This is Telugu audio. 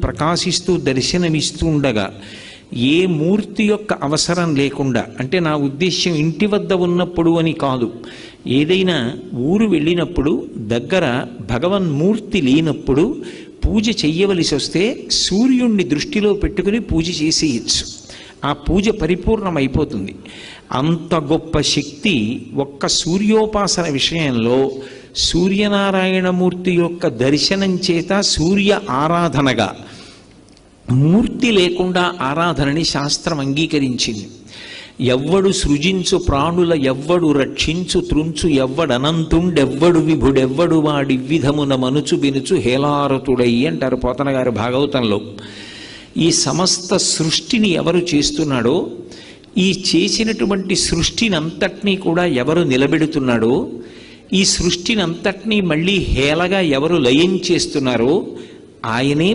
ప్రకాశిస్తూ దర్శనమిస్తూ ఉండగా ఏ మూర్తి యొక్క అవసరం లేకుండా, అంటే నా ఉద్దేశ్యం ఇంటి వద్ద ఉన్నప్పుడు అని కాదు, ఏదైనా ఊరు వెళ్ళినప్పుడు దగ్గర భగవన్మూర్తి లేనప్పుడు పూజ చెయ్యవలసి వస్తే సూర్యుణ్ణి దృష్టిలో పెట్టుకుని పూజ చేసేయచ్చు. ఆ పూజ పరిపూర్ణమైపోతుంది. అంత గొప్ప శక్తి ఒక్క సూర్యోపాసన విషయంలో సూర్యనారాయణమూర్తి యొక్క దర్శనం చేత సూర్య ఆరాధనగా, మూర్తి లేకుండా ఆరాధనని శాస్త్రం అంగీకరించింది. ఎవ్వడు సృజించు ప్రాణుల ఎవ్వడు రక్షించు త్రుంచు ఎవ్వడనంతుండెవ్వడు విభుడెవ్వడు వాడి విధమున మనుచు బినుచు హేలారతుడై అంటారు పోతన గారు భాగవతంలో. ఈ సమస్త సృష్టిని ఎవరు చేస్తున్నాడో, ఈ చేసినటువంటి సృష్టిని అంతటినీ కూడా ఎవరు నిలబెడుతున్నాడో, ఈ సృష్టిని అంతటినీ మళ్ళీ హేళగా ఎవరు లయం చేస్తున్నారో ఆయనే